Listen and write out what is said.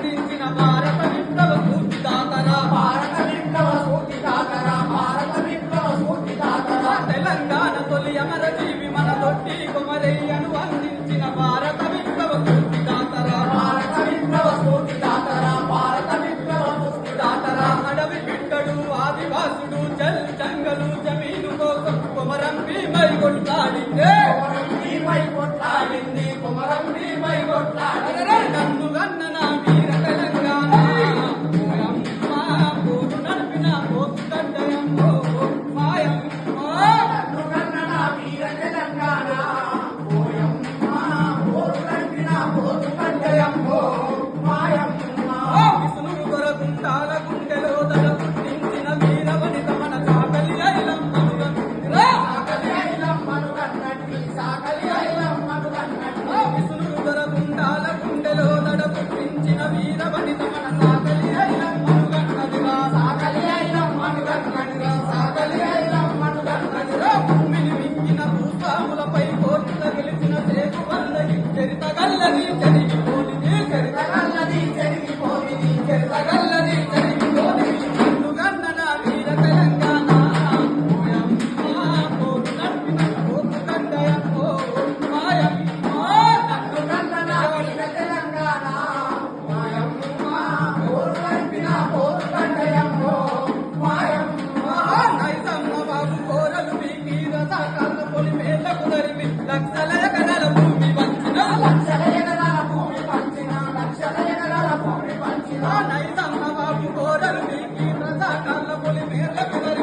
అందించిన భారత విప్లవ స్ఫూర్తిదాతరా తెలంగాణ తొలి అమరజీవి మన దొడ్డి కొమరయ్యను అందించిన భారత విప్లవ స్ఫూర్తిదాతరా అడవి బిడ్డడు ఆదివాసుడు జల్ జంగలు జమీను కోసం కొమరం భీమై కొట్లాడిందే నన్ను గన్న నా వీర తెలంగాణ పోరు నడిపిన పోతు గడ్డయమ్మో మాయమ్మ విసునుడు కొరకుంటాల గుండెలో దడ పుట్టించిన వీర వనిత మన సాకలి ఐలమ్మను విసునుడు కొరకుంటాల గుండెలో దడ పుట్టించిన వీర వనిత మన సాకలి ఐలమ్మను గన్నదిరా భూమిని విక్కిన భూస్వాములపై కోర్టుల గెలిచిన సేపు వల్లది చరితగల్లది జరిగిపోనిది నన్ను గన్న నా వీర తెలంగాణ ఓయమ్మ పోరు నడిపిన పోతు గడ్డయమ్మో మాయమ్మ నైజమ్మ బాబు కోరలు పీకి రసాకాల పొలి మేళ్లకు నరిమి లక్షల ఎకరాల భూమి పంచిన నైజమ్మ బాబు కోరలు పీకి రసాకాల పొలి మేళ్లకు నరిమి